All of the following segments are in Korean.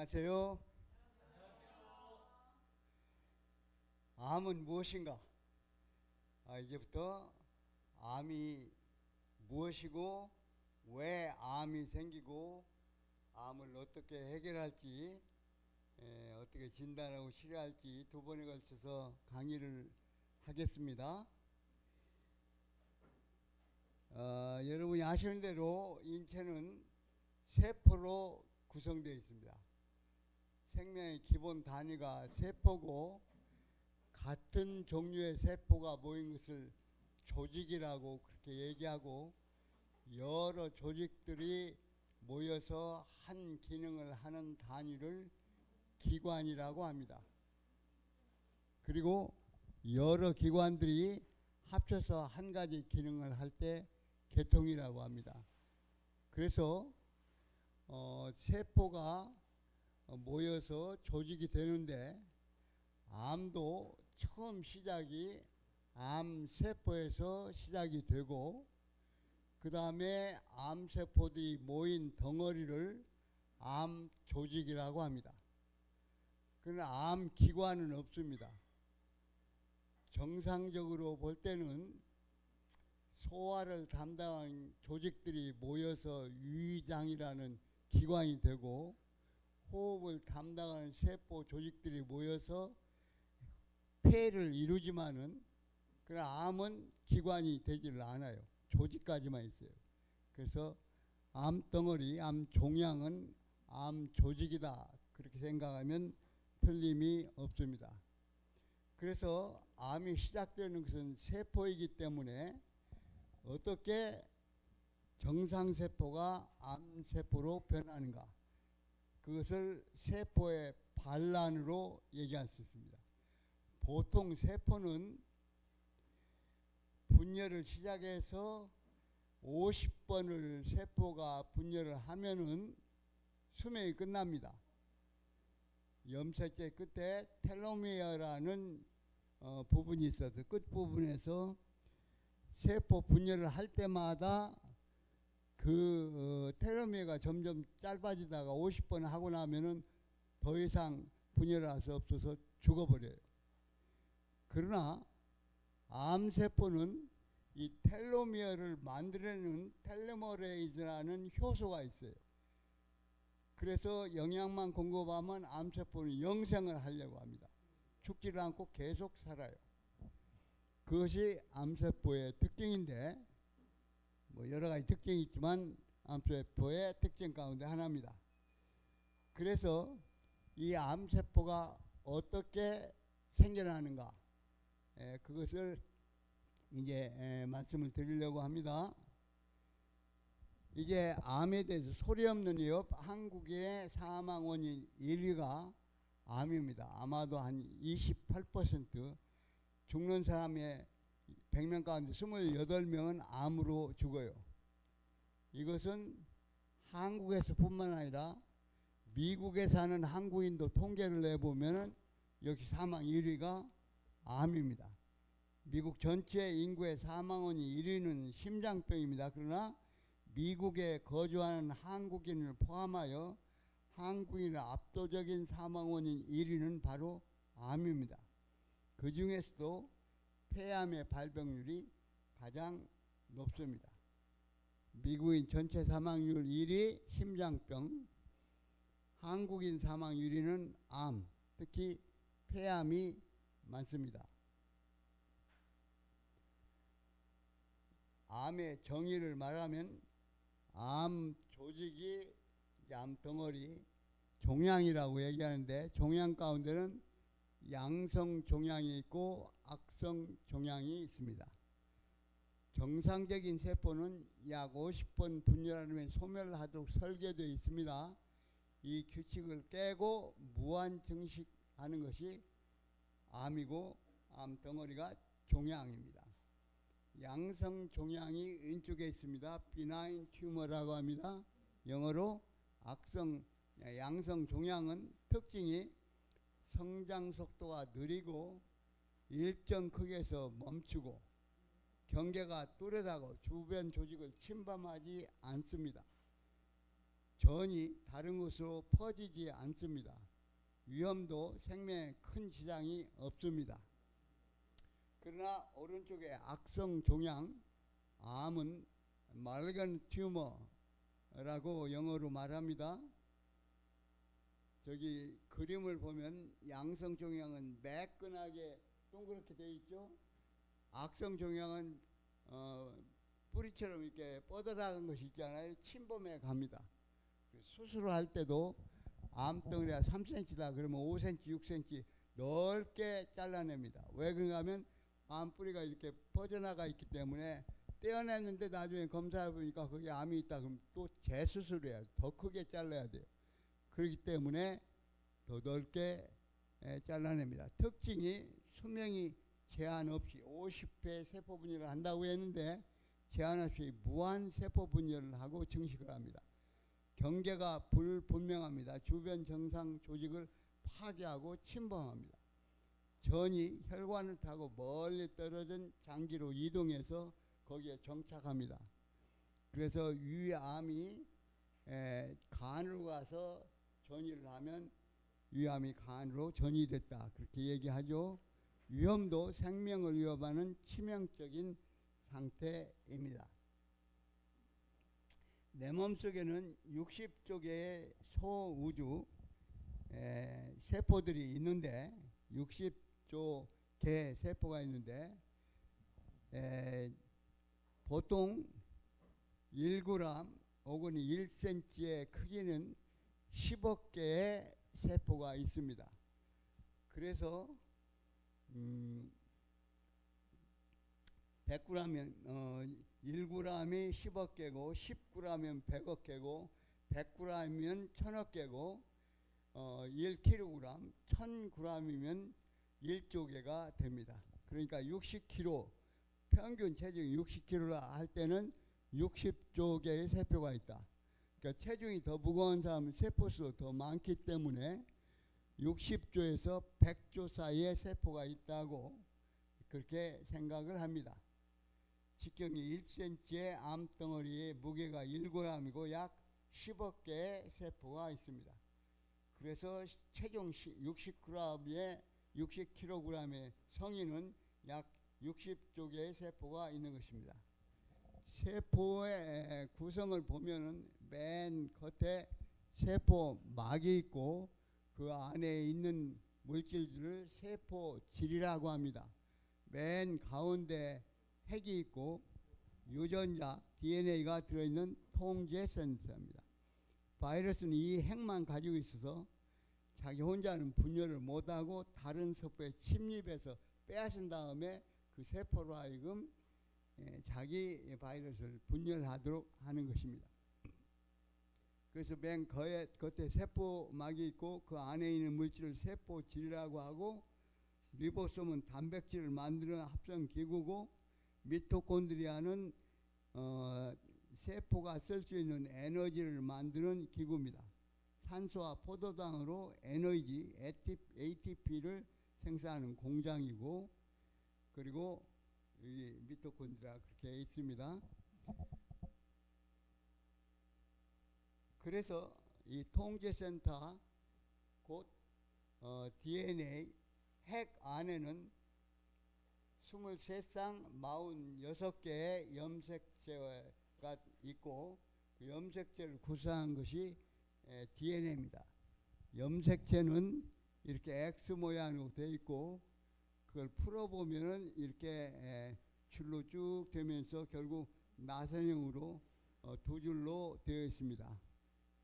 안녕하세요. 암은 무엇인가? 이제부터 암이 무엇이고 왜 암이 생기고 암을 어떻게 해결할지, 어떻게 진단하고 치료할지 두 번에 걸쳐서 강의를 하겠습니다. 여러분이 아시는 대로 인체는 세포로 구성되어 있습니다. 생명의 기본 단위가 세포고, 같은 종류의 세포가 모인 것을 조직이라고 그렇게 얘기하고, 여러 조직들이 모여서 한 기능을 하는 단위를 기관이라고 합니다. 그리고 여러 기관들이 합쳐서 한 가지 기능을 할 때 계통이라고 합니다. 그래서 세포가 모여서 조직이 되는데, 암도 처음 시작이 암세포에서 시작이 되고, 그 다음에 암세포들이 모인 덩어리를 암조직이라고 합니다. 그러나 암기관은 없습니다. 정상적으로 볼 때는 소화를 담당한 조직들이 모여서 유의장이라는 기관이 되고, 호흡을 담당하는 세포 조직들이 모여서 폐를 이루지만은, 그러나 암은 기관이 되지를 않아요. 조직까지만 있어요. 그래서 암덩어리, 암종양은 암조직이다, 그렇게 생각하면 틀림이 없습니다. 그래서 암이 시작되는 것은 세포이기 때문에 어떻게 정상세포가 암세포로 변하는가, 그것을 세포의 반란으로 얘기할 수 있습니다. 보통 세포는 분열을 시작해서 50번을 세포가 분열을 하면은 수명이 끝납니다. 염색체 끝에 텔로미어라는 부분이 있어서 끝부분에서 세포 분열을 할 때마다 그 텔로미어가 점점 짧아지다가 50번 하고 나면은 더 이상 분열할 수 없어서 죽어버려요. 그러나 암세포는 이 텔로미어를 만들어내는 텔로머레이즈라는 효소가 있어요. 그래서 영양만 공급하면 암세포는 영생을 하려고 합니다. 죽지를 않고 계속 살아요. 그것이 암세포의 특징인데, 여러 가지 특징이 있지만 암세포의 특징 가운데 하나입니다. 그래서 이 암세포가 어떻게 생겨나는가, 그것을 이제 말씀을 드리려고 합니다. 이제 암에 대해서 소리 없는 이업, 한국의 사망 원인 1위가 암입니다. 아마도 한 28%, 죽는 사람의 100명 가운데 28명은 암으로 죽어요. 이것은 한국에서 뿐만 아니라 미국에 사는 한국인도 통계를 내보면 역시 사망 1위가 암입니다. 미국 전체 인구의 사망 원인 1위는 심장병입니다. 그러나 미국에 거주하는 한국인을 포함하여 한국인의 압도적인 사망 원인 1위는 바로 암입니다. 그 중에서도 폐암의 발병률이 가장 높습니다. 미국인 전체 사망률 1위 심장병, 한국인 사망 1위는 암, 특히 폐암이 많습니다. 암의 정의를 말하면 암 조직이 암 덩어리, 종양이라고 얘기하는데, 종양 가운데는 양성 종양이 있고 악성 종양이 있습니다. 정상적인 세포는 약 50번 분열하면 소멸하도록 설계되어 있습니다. 이 규칙을 깨고 무한 증식하는 것이 암이고, 암 덩어리가 종양입니다. 양성 종양이 왼쪽에 있습니다. 비나인 튜머라고 합니다. 영어로 양성 종양은 특징이 성장 속도가 느리고 일정 크기에서 멈추고 경계가 뚜렷하고 주변 조직을 침범하지 않습니다. 전이 다른 곳으로 퍼지지 않습니다. 위험도 생명에 큰 지장이 없습니다. 그러나 오른쪽에 악성 종양, 암은 말간 튜머라고 영어로 말합니다. 저기 그림을 보면 양성 종양은 매끈하게 동그랗게 되어 있죠. 악성 종양은 뿌리처럼 이렇게 뻗어나간 것이 있잖아요. 침범해 갑니다. 수술을 할 때도 암덩어리가 3cm다 그러면 5cm, 6cm 넓게 잘라냅니다. 왜 그런가 하면 암뿌리가 이렇게 퍼져나가 있기 때문에 떼어냈는데 나중에 검사해 보니까 거기 암이 있다 그러면 또 재수술을 해야 돼요. 더 크게 잘라야 돼요. 그렇기 때문에 더 넓게 잘라냅니다. 특징이 수명이 제한 없이 50회 세포 분열을 한다고 했는데 제한 없이 무한 세포 분열을 하고 증식을 합니다. 경계가 불분명합니다. 주변 정상 조직을 파괴하고 침범합니다. 전이 혈관을 타고 멀리 떨어진 장기로 이동해서 거기에 정착합니다. 그래서 위암이 간으로 가서 전이를 하면 위암이 간으로 전이됐다 그렇게 얘기하죠. 위험도 생명을 위협하는 치명적인 상태입니다. 내 몸속에는 60조 개의 소우주 세포들이 있는데 60조 개 세포가 있는데 보통 1g 혹은 1cm의 크기는 10억 개의 세포가 있습니다. 그래서 100g이면 1g이 10억 개고 10g이면 100억 개고 100g이면 1000억 개고 1kg 1000g이면 1조 개가 됩니다. 그러니까 60kg 평균 체중이 60kg라 할 때는 60조 개의 세포가 있다. 그러니까 체중이 더 무거운 사람은 세포수 더 많기 때문에 60조에서 100조 사이의 세포가 있다고 그렇게 생각을 합니다. 직경이 1cm의 암덩어리의 무게가 1g이고 약 10억 개의 세포가 있습니다. 그래서 체중 60kg의 성인은 약 60조 개의 세포가 있는 것입니다. 세포의 구성을 보면은 맨 겉에 세포막이 있고 그 안에 있는 물질들을 세포질이라고 합니다. 맨 가운데 핵이 있고 유전자 DNA가 들어있는 통제 센서입니다. 바이러스는 이 핵만 가지고 있어서 자기 혼자는 분열을 못하고 다른 세포에 침입해서 빼앗은 다음에 그 세포로 하여금 자기 바이러스를 분열하도록 하는 것입니다. 그래서 맨 겉에 세포막이 있고 그 안에 있는 물질을 세포질이라고 하고 리보솜은 단백질을 만드는 합성기구고 미토콘드리아는 세포가 쓸 수 있는 에너지를 만드는 기구입니다. 산소와 포도당으로 에너지 ATP를 생산하는 공장이고 그리고 여기 미토콘드리아 그렇게 있습니다. 그래서 이 통제센터 곧 DNA 핵 안에는 23쌍 46개의 염색체가 있고 그 염색체를 구성한 것이 DNA입니다. 염색체는 이렇게 X 모양으로 되어 있고 그걸 풀어보면은 이렇게 줄로 쭉 되면서 결국 나선형으로 두 줄로 되어 있습니다.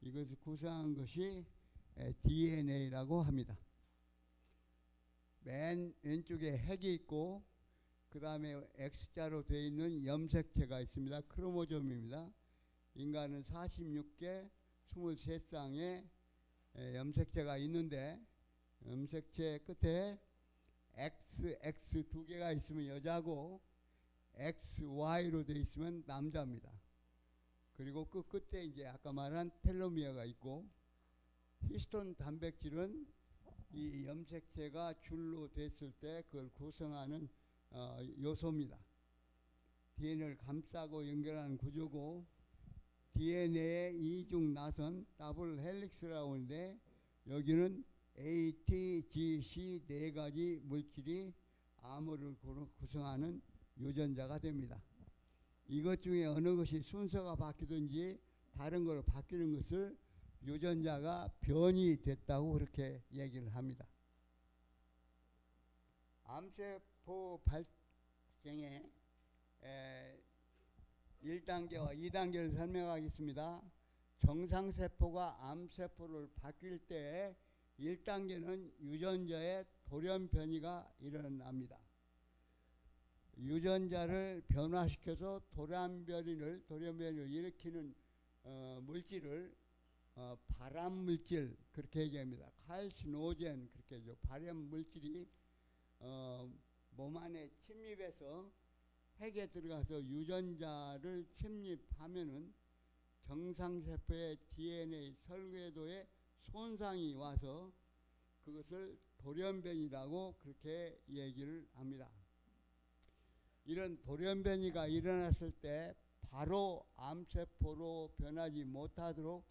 이것을 구성한 것이 DNA라고 합니다. 맨 왼쪽에 핵이 있고 그 다음에 X자로 되어 있는 염색체가 있습니다. 크로모좀입니다. 인간은 46개 23쌍의 염색체가 있는데 염색체 끝에 XX 두 개가 있으면 여자고 XY로 되어 있으면 남자입니다. 그리고 그 끝에 이제 아까 말한 텔로미어가 있고 히스톤 단백질은 이 염색체가 줄로 됐을 때 그걸 구성하는 요소입니다. DNA를 감싸고 연결하는 구조고 DNA의 이중 나선 더블 헬릭스라고 하는데 여기는 ATGC 네 가지 물질이 암호를 구성하는 유전자가 됩니다. 이것 중에 어느 것이 순서가 바뀌든지 다른 걸로 바뀌는 것을 유전자가 변이 됐다고 그렇게 얘기를 합니다. 암세포 발생의 1단계와 2단계를 설명하겠습니다. 정상세포가 암세포를 바뀔 때 1단계는 유전자의 돌연 변이가 일어납니다. 유전자를 변화시켜서 돌연 변이를 일으키는 물질을 발암물질 그렇게 얘기합니다. 칼시노젠 그렇게 얘기하죠. 발암물질이 몸 안에 침입해서 핵에 들어가서 유전자를 침입하면은 정상세포의 DNA 설계도에 손상이 와서 그것을 돌연변이라고 그렇게 얘기를 합니다. 이런 돌연변이가 일어났을 때 바로 암세포로 변하지 못하도록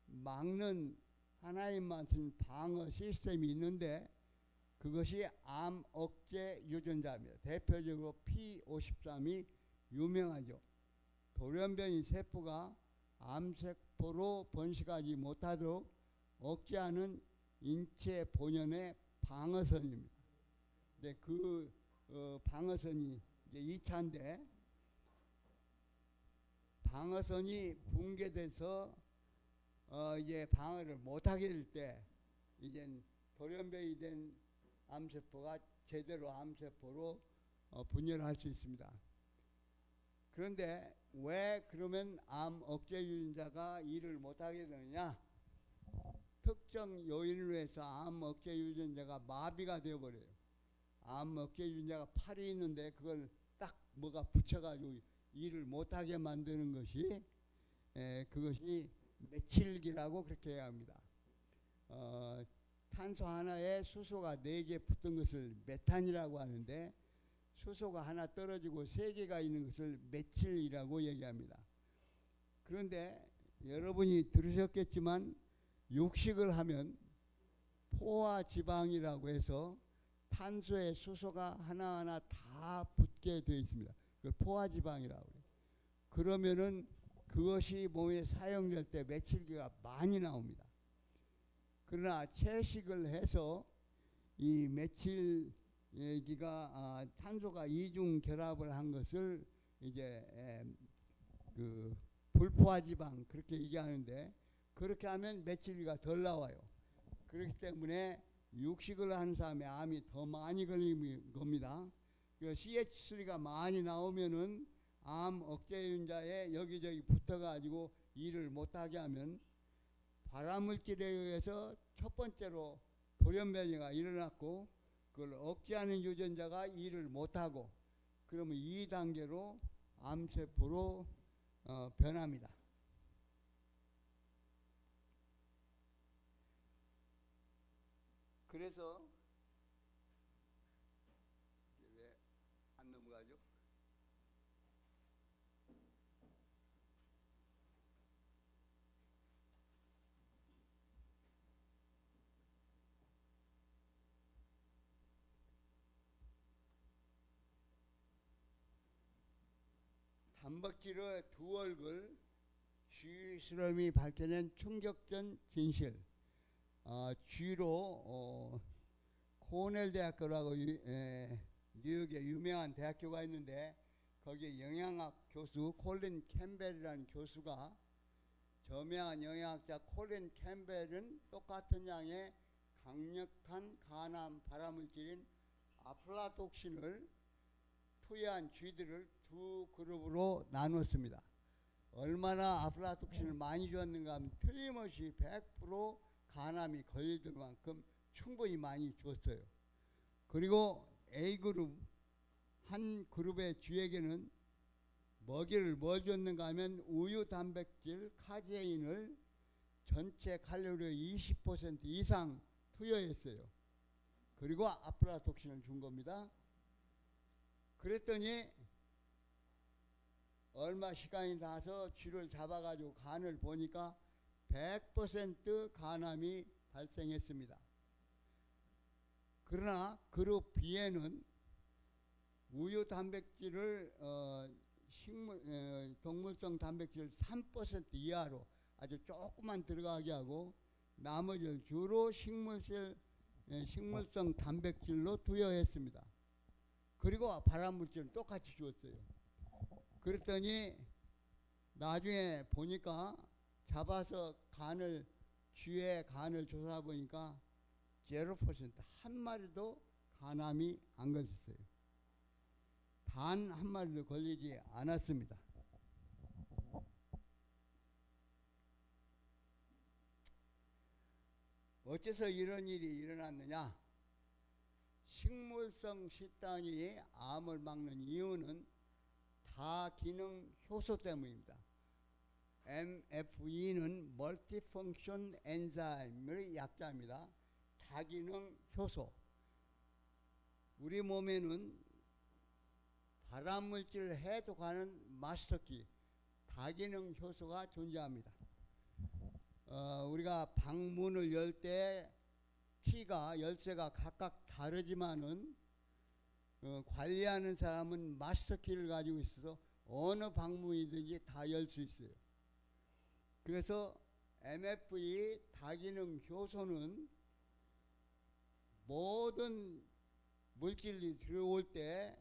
막는 하나님만 쓴 방어 시스템이 있는데 그것이 암 억제 유전자입니다. 대표적으로 P53이 유명하죠. 돌연변이 세포가 암세포로 번식하지 못하도록 억제하는 인체 본연의 방어선입니다. 근데 그 방어선이 이제 2차인데 방어선이 붕괴돼서 이제 방어를 못하게 될 때 이제 돌연변이 된 암세포가 제대로 암세포로 분열할 수 있습니다. 그런데 왜 그러면 암 억제 유전자가 일을 못하게 되느냐? 특정 요인으로 해서 암 억제 유전자가 마비가 되어버려요. 암 억제 유전자가 팔이 있는데 그걸 딱 뭐가 붙여가지고 일을 못하게 만드는 것이 그것이 메칠기라고 그렇게 해야 합니다. 탄소 하나에 수소가 4개 붙은 것을 메탄이라고 하는데 수소가 하나 떨어지고 3개가 있는 것을 메칠이라고 얘기합니다. 그런데 여러분이 들으셨겠지만 육식을 하면 포화지방이라고 해서 탄소에 수소가 하나하나 다 붙게 되어 있습니다. 그걸 포화지방이라고 해요. 그러면은 그것이 몸에 사용될 때 메칠기가 많이 나옵니다. 그러나 채식을 해서 이 메칠기가 탄소가 이중 결합을 한 것을 이제 그 불포화지방 그렇게 얘기하는데 그렇게 하면 메칠기가 덜 나와요. 그렇기 때문에 육식을 하는 사람의 암이 더 많이 걸리는 겁니다. CH3가 많이 나오면은 암 억제 유전자에 여기저기 붙어가지고 일을 못하게 하면 발암물질에 의해서 첫 번째로 돌연변이가 일어났고 그걸 억제하는 유전자가 일을 못하고 그러면 2단계로 암세포로 변합니다. 그래서 왜 안 넘어가죠? 단백질의 두 얼굴 G실험이 밝혀낸 충격적 진실. G로 코넬 대학교라고 뉴욕에 유명한 대학교가 있는데 거기에 영양학 교수 콜린 캠벨이라는 교수가 저명한 영양학자 콜린 캠벨은 똑같은 양의 강력한 간암 발암물질인 아플라톡신을 투여한 쥐들을 두 그룹으로 나눴습니다. 얼마나 아플라톡신을 많이 줬는가 하면 틀림없이 100% 간암이 걸릴 만큼 충분히 많이 줬어요. 그리고 A그룹 한 그룹의 쥐에게는 먹이를 뭘 줬는가 하면 우유 단백질 카제인을 전체 칼로리의 20% 이상 투여했어요. 그리고 아플라톡신을 준 겁니다. 그랬더니 얼마 시간이 나서 쥐를 잡아가지고 간을 보니까 100% 간암이 발생했습니다. 그러나 그룹 B에는 우유 단백질을 동물성 단백질 3% 이하로 아주 조금만 들어가게 하고 나머지를 주로 식물성 단백질로 투여했습니다. 그리고 발암물질은 똑같이 주었어요. 그랬더니 나중에 보니까 잡아서 쥐의 간을 조사 보니까 0% 한 마리도 간암이 안 걸렸어요. 단 한 마리도 걸리지 않았습니다. 어째서 이런 일이 일어났느냐? 식물성 식단이 암을 막는 이유는 다기능 효소 때문입니다. MFE는 멀티펑션 엔자임의 약자입니다. 다기능 효소. 우리 몸에는 발암물질을 해독하는 마스터키 다기능 효소가 존재합니다. 우리가 방문을 열 때 키가 열쇠가 각각 다르지만은 관리하는 사람은 마스터키를 가지고 있어서 어느 방문이든지 다 열 수 있어요. 그래서 MFE 다기능 효소는 모든 물질이 들어올 때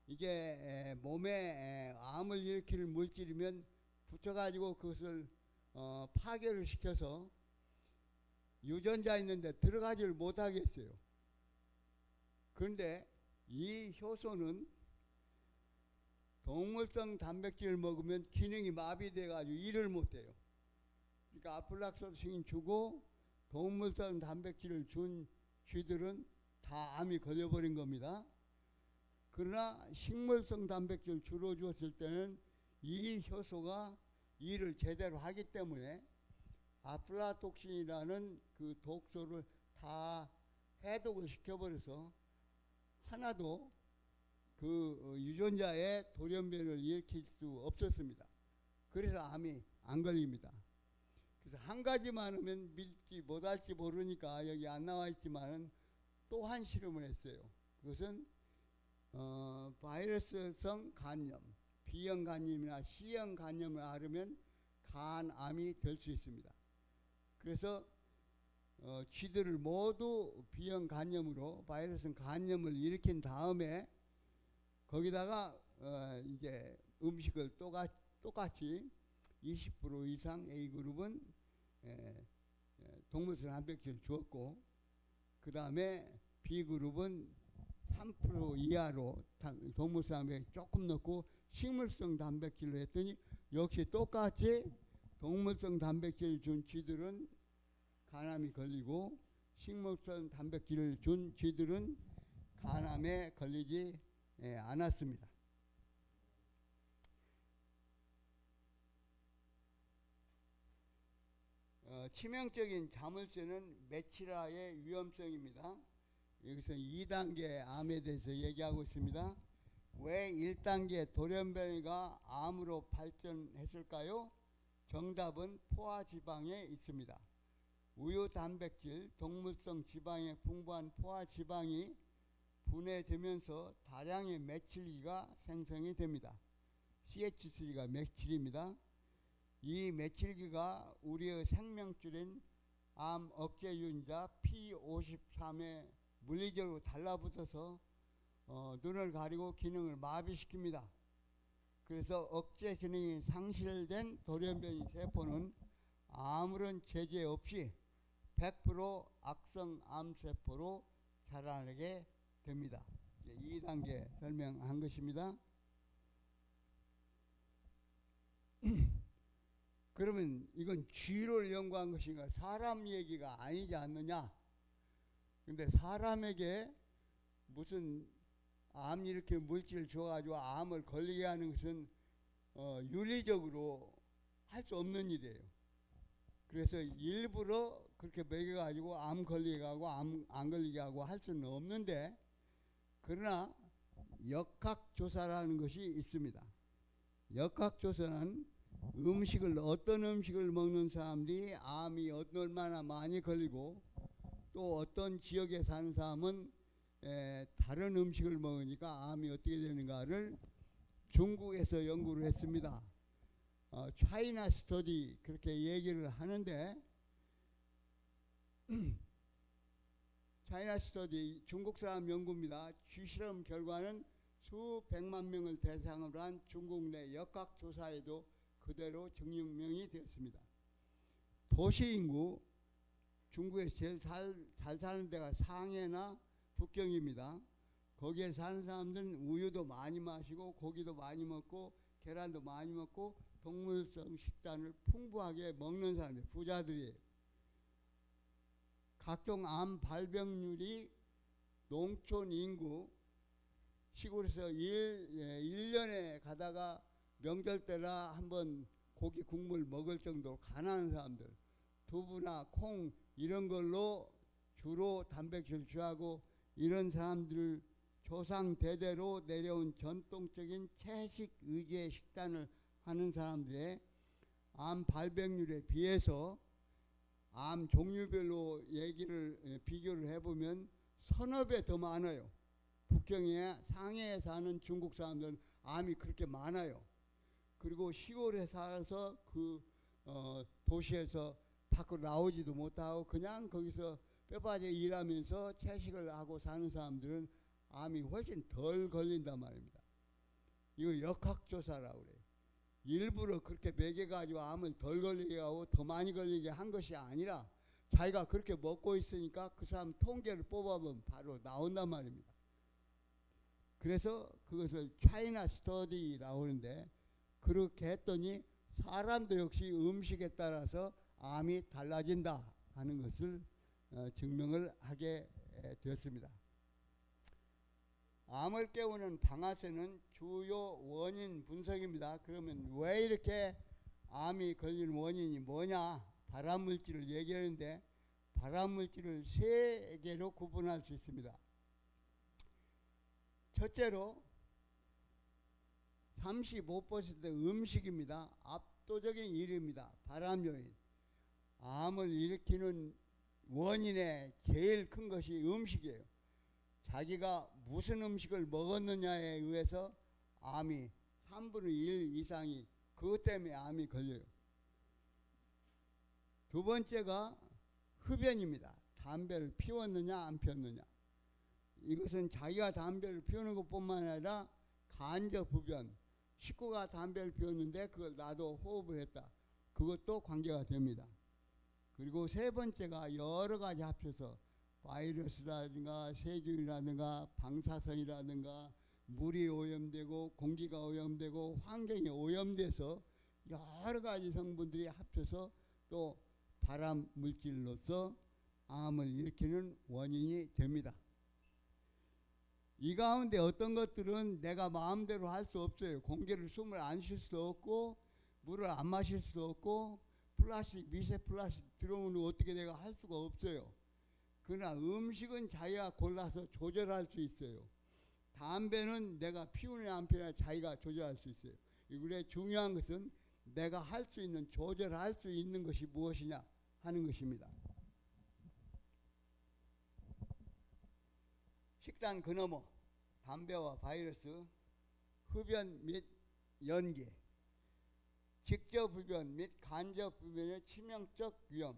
이게 몸에 암을 일으키는 물질이면 붙여가지고 그것을 파괴를 시켜서 유전자 있는데 들어가지를 못하게 했어요. 그런데 이 효소는 동물성 단백질을 먹으면 기능이 마비돼가지고 일을 못해요. 그러니까 아플락토신을 주고 동물성 단백질을 준 쥐들은 다 암이 걸려버린 겁니다. 그러나 식물성 단백질 주로 주었을 때는 이 효소가 일을 제대로 하기 때문에 아플라톡신이라는 그 독소를 다 해독을 시켜버려서 하나도 그 유전자의 돌연변을 일으킬 수 없었습니다. 그래서 암이 안 걸립니다. 그래서 한 가지만 하면 믿지 못할지 모르니까 여기 안 나와 있지만은 또 한 실험을 했어요. 그것은 바이러스성 간염, B형 간염이나 C형 간염을 앓으면 간암이 될 수 있습니다. 그래서 쥐들을 모두 B형 간염으로 바이러스 간염을 일으킨 다음에 거기다가 이제 음식을 똑같이 20% 이상 A그룹은 동물성 단백질을 주었고 그 다음에 B그룹은 3% 이하로 동물성 단백질 조금 넣고 식물성 단백질로 했더니 역시 똑같이 동물성 단백질을 준 쥐들은 간암이 걸리고 식물성 단백질을 준 쥐들은 간암에 걸리지 않았습니다. 치명적인 자물쇠는 메치라의 위험성입니다. 여기서 2단계 암에 대해서 얘기하고 있습니다. 왜 1단계 돌연변이가 암으로 발전했을까요? 정답은 포화지방에 있습니다. 우유 단백질, 동물성 지방에 풍부한 포화지방이 분해되면서 다량의 메칠기가 생성이 됩니다. CH3가 메칠입니다. 이 메칠기가 우리의 생명줄인 암 억제 유전자 P53에 물리적으로 달라붙어서 눈을 가리고 기능을 마비시킵니다. 그래서 억제 기능이 상실된 돌연변이 세포는 아무런 제재 없이 100% 악성 암세포로 자라나게 됩니다. 2단계 설명한 것입니다. 그러면 이건 쥐를 연구한 것인가 사람 얘기가 아니지 않느냐? 근데 사람에게 무슨 암 이렇게 물질을 줘가지고 암을 걸리게 하는 것은 윤리적으로 할 수 없는 일이에요. 그래서 일부러 그렇게 먹여가지고 암 걸리게 하고 암 안 걸리게 하고 할 수는 없는데 그러나 역학조사라는 것이 있습니다. 역학조사는 어떤 음식을 먹는 사람들이 암이 얼마나 많이 걸리고 또 어떤 지역에 사는 사람은 다른 음식을 먹으니까 암이 어떻게 되는가를 중국에서 연구를 했습니다. 차이나 스터디 그렇게 얘기를 하는데 차이나 스터디 중국 사람 연구입니다. 쥐실험 결과는 수백만 명을 대상으로 한 중국 내 역학조사에도 그대로 증명이 되었습니다. 도시 인구 중국에서 제일 잘 사는 데가 상해나 북경입니다. 거기에 사는 사람들은 우유도 많이 마시고 고기도 많이 먹고 계란도 많이 먹고 동물성 식단을 풍부하게 먹는 사람들, 부자들이에요. 각종 암 발병률이 농촌 인구 시골에서 1년에 가다가 명절 때나 한번 고기 국물 먹을 정도로 가난한 사람들, 두부나 콩 이런 걸로 주로 단백질 취하고 이런 사람들 조상 대대로 내려온 전통적인 채식 의지의 식단을 하는 사람들의 암 발병률에 비해서 암 종류별로 비교를 해보면 서너 배 더 많아요. 북경에 상해에 사는 중국 사람들은 암이 그렇게 많아요. 그리고 시골에 살아서 도시에서 밖으로 나오지도 못하고 그냥 거기서 뼈빠져 일하면서 채식을 하고 사는 사람들은 암이 훨씬 덜 걸린단 말입니다. 이거 역학조사라고 그래요. 일부러 그렇게 먹여가지고 암을 덜 걸리게 하고 더 많이 걸리게 한 것이 아니라 자기가 그렇게 먹고 있으니까 그 사람 통계를 뽑아보면 바로 나온단 말입니다. 그래서 그것을 차이나 스터디라고 하는데 그렇게 했더니 사람도 역시 음식에 따라서 암이 달라진다 하는 것을 증명을 하게 되었습니다. 암을 깨우는 방아쇠는 주요 원인 분석입니다. 그러면 왜 이렇게 암이 걸리는 원인이 뭐냐? 발암물질을 얘기하는데 발암물질을 세 개로 구분할 수 있습니다. 첫째로 35% 음식입니다. 압도적인 1위입니다. 발암 요인. 암을 일으키는 원인의 제일 큰 것이 음식이에요. 자기가 무슨 음식을 먹었느냐에 의해서 암이 3분의 1 이상이 그것 때문에 암이 걸려요. 두 번째가 흡연입니다. 담배를 피웠느냐 안 피웠느냐. 이것은 자기가 담배를 피우는 것뿐만 아니라 간접 흡연. 식구가 담배를 피웠는데 그걸 나도 호흡을 했다. 그것도 관계가 됩니다. 그리고 세 번째가 여러 가지 합쳐서 바이러스라든가 세균이라든가 방사선이라든가 물이 오염되고 공기가 오염되고 환경이 오염돼서 여러 가지 성분들이 합쳐서 또 발암 물질로서 암을 일으키는 원인이 됩니다. 이 가운데 어떤 것들은 내가 마음대로 할 수 없어요. 공기를 숨을 안 쉴 수도 없고 물을 안 마실 수도 없고 미세 플라스틱 들어오는 어떻게 내가 할 수가 없어요. 그러나 음식은 자기가 골라서 조절할 수 있어요. 담배는 내가 피우냐 안 피우냐 자기가 조절할 수 있어요. 그래 중요한 것은 내가 할 수 있는 조절할 수 있는 것이 무엇이냐 하는 것입니다. 식단 그 너머 담배와 바이러스, 흡연 및 연기, 직접 흡연 및 간접 흡연의 치명적 위험.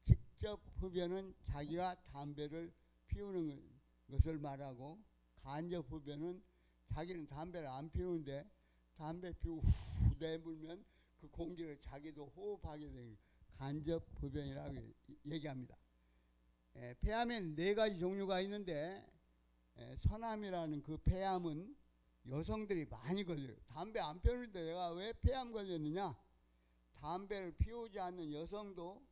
직접 흡연은 자기가 담배를 피우는 것을 말하고 간접 흡연은 자기는 담배를 안 피우는데 담배 피우고 후 내불면 그 공기를 자기도 호흡하게 되는 간접 흡연이라고 얘기합니다. 폐암에는 4가지 종류가 있는데 서남이라는 그 폐암은 여성들이 많이 걸려요. 담배 안 피우는데 내가 왜 폐암 걸렸느냐? 담배를 피우지 않는 여성도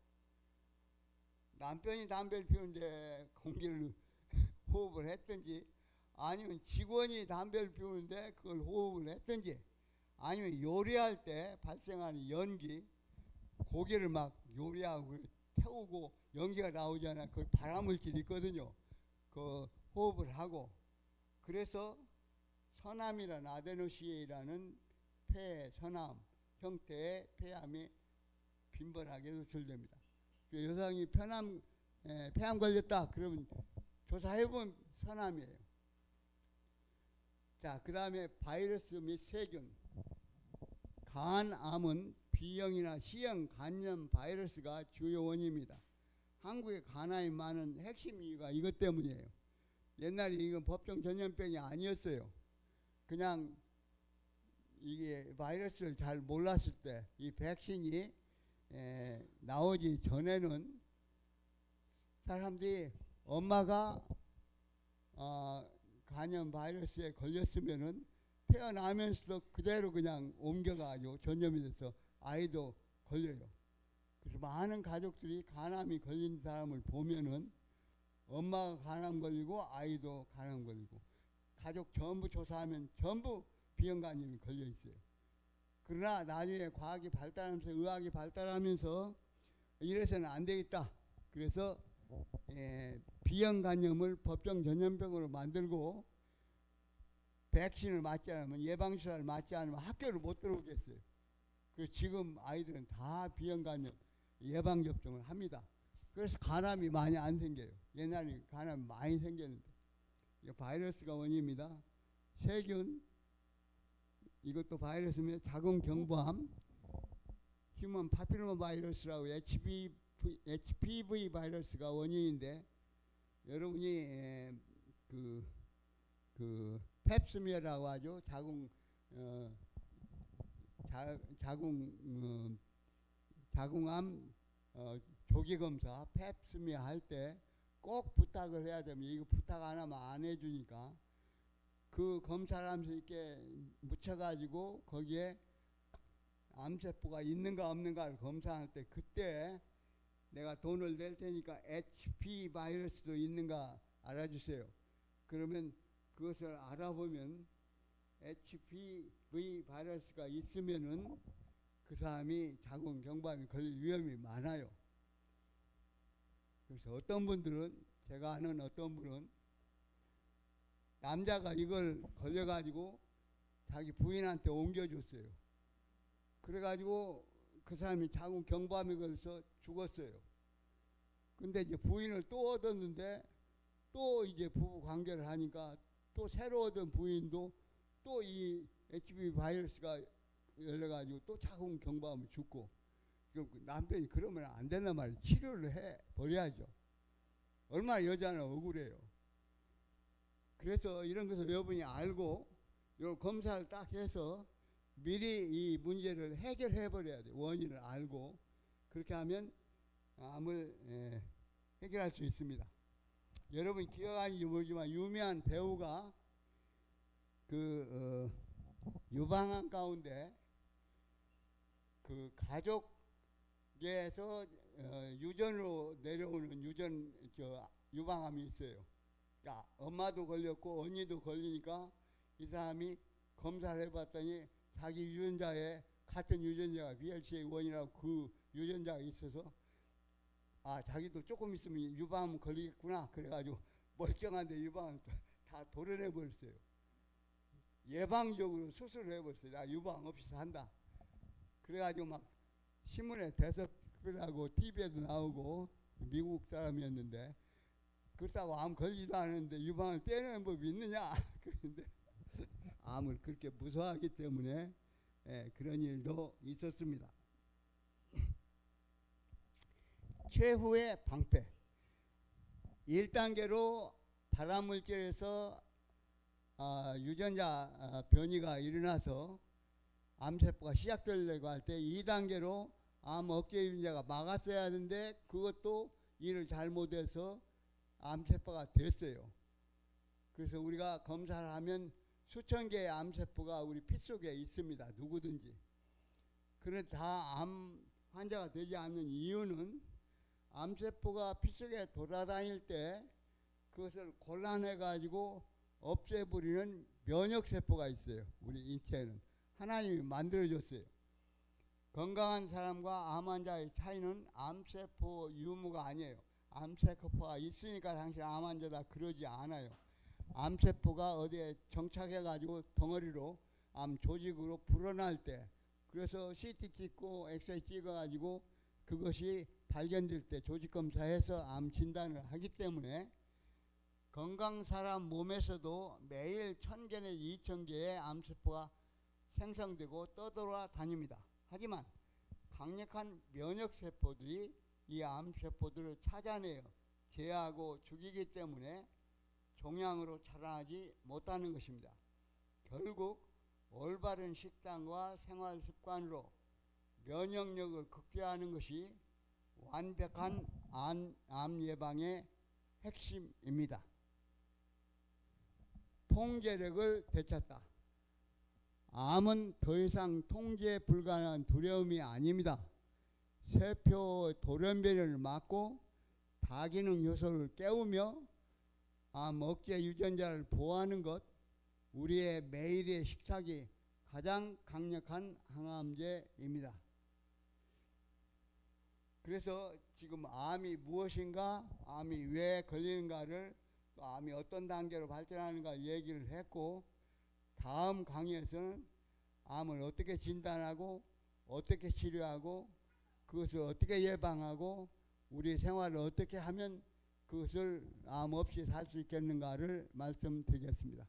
남편이 담배를 피우는데 공기를 호흡을 했든지 아니면 직원이 담배를 피우는데 그걸 호흡을 했든지 아니면 요리할 때 발생하는 연기, 고기를 막 요리하고 태우고 연기가 나오잖아요. 그 발암물질이 있거든요. 그 호흡을 하고 그래서 서남이라는 아데노시에이라는 폐선암 형태의 폐암이 빈번하게 노출됩니다. 여성이 폐암 걸렸다 그러면 조사해보면 선암이에요. 자, 그 다음에 바이러스 및 세균. 간암은 B형이나 C형 간염 바이러스가 주요 원인입니다. 한국에 간암이 많은 핵심 이유가 이것 때문이에요. 옛날에 이건 법정 전염병이 아니었어요. 그냥 이게 바이러스를 잘 몰랐을 때 이 백신이 나오기 전에는 사람들이 엄마가 간염 바이러스에 걸렸으면은 태어나면서도 그대로 그냥 옮겨가지고 전염이 돼서 아이도 걸려요. 그래서 많은 가족들이 간암이 걸린 사람을 보면은 엄마가 간암 걸리고 아이도 간암 걸리고 가족 전부 조사하면 전부 B형 간염이 걸려 있어요. 그러나 나중에 과학이 발달하면서 의학이 발달하면서 이래서는 안 되겠다. 그래서 B형 간염을 법정 전염병으로 만들고 백신을 맞지 않으면 예방주사를 맞지 않으면 학교를 못 들어오겠어요. 그래서 지금 아이들은 다 B형 간염 예방접종을 합니다. 그래서 간암이 많이 안 생겨요. 옛날에 간암이 많이 생겼는데 이거 바이러스가 원인입니다. 세균 이것도 바이러스면 자궁경부암 휴먼 파필로마 바이러스라고 HPV 바이러스가 원인인데 여러분이 그 펩스미어라고 하죠. 자궁암 조기 검사 펩스미어 할 때 꼭 부탁을 해야 됩니다. 이거 부탁 안 하면 안 해주니까 그 검사를 하면서 이렇게 묻혀가지고 거기에 암세포가 있는가 없는가를 검사할 때 그때 내가 돈을 낼 테니까 HP 바이러스도 있는가 알아주세요. 그러면 그것을 알아보면 HPV 바이러스가 있으면은 그 사람이 자궁경부암이 걸릴 위험이 많아요. 그래서 어떤 분들은 제가 아는 어떤 분은 남자가 이걸 걸려가지고 자기 부인한테 옮겨줬어요. 그래가지고 그 사람이 자궁경부암이 걸려서 죽었어요. 근데 이제 부인을 또 얻었는데 또 이제 부부 관계를 하니까 또 새로 얻은 부인도 또 이 HPV 바이러스가 열려가지고 또 자궁경부암을 죽고 남편이 그러면 안 된단 말이에요. 치료를 해 버려야죠. 얼마나 여자는 억울해요. 그래서 이런 것을 여러분이 알고 요 검사를 딱 해서 미리 이 문제를 해결해 버려야 돼요. 원인을 알고 그렇게 하면 암을 해결할 수 있습니다. 여러분이 기억하는지 모르지만 유명한 배우가 유방암 가운데 그 가족에서 유전으로 내려오는 유방암이 있어요. 그러니까 엄마도 걸렸고 언니도 걸리니까 이 사람이 검사를 해봤더니 자기 유전자에 같은 유전자가 BRCA1이라고 그 유전자가 있어서 자기도 조금 있으면 유방암 걸리겠구나 그래가지고 멀쩡한데 유방암 다 도려내 버렸어요. 예방적으로 수술을 해버렸어요. 나 유방암 없이 산다. 그래가지고 막 신문에 대서하고 TV에도 나오고 미국 사람이었는데 그렇다고 암 걸리지도 않았는데 유방암을 떼내는 법이 있느냐 그런데 암을 그렇게 무서워하기 때문에 그런 일도 있었습니다. 최후의 방패 1단계로 발암물질에서 유전자 변이가 일어나서 암세포가 시작되려고 할 때 2단계로 암 억제 유전자가 막았어야 하는데 그것도 일을 잘못해서 암세포가 됐어요. 그래서 우리가 검사를 하면 수천 개의 암세포가 우리 피 속에 있습니다. 누구든지. 그런데 다 암 환자가 되지 않는 이유는 암세포가 피 속에 돌아다닐 때 그것을 골라내 가지고 없애버리는 면역세포가 있어요. 우리 인체에는 하나님이 만들어줬어요. 건강한 사람과 암 환자의 차이는 암세포 유무가 아니에요. 암세포가 있으니까 당신 암 환자다 그러지 않아요. 암세포가 어디에 정착해 가지고 덩어리로 암 조직으로 불어날 때, 그래서 CT 찍고 엑스레이 찍어가지고 그것이 발견될 때 조직 검사해서 암 진단을 하기 때문에 건강 사람 몸에서도 매일 1000개 내지 2000개의 암세포가 생성되고 떠돌아 다닙니다. 하지만 강력한 면역세포들이 이 암세포들을 찾아내어 제하고 죽이기 때문에 종양으로 자라나지 못하는 것입니다. 결국 올바른 식단과 생활 습관으로 면역력을 극대화하는 것이 완벽한 암 예방의 핵심입니다. 통제력을 되찾다. 암은 더 이상 통제 불가능한 두려움이 아닙니다. 세포 돌연변이를 막고 다기능 효소를 깨우며 암 억제 유전자를 보호하는 것, 우리의 매일의 식탁이 가장 강력한 항암제입니다. 그래서 지금 암이 무엇인가, 암이 왜 걸리는가를, 또 암이 어떤 단계로 발전하는가 얘기를 했고, 다음 강의에서는 암을 어떻게 진단하고 어떻게 치료하고 그것을 어떻게 예방하고 우리 생활을 어떻게 하면 그것을 암 없이 살 수 있겠는가를 말씀드리겠습니다.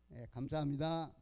네, 감사합니다.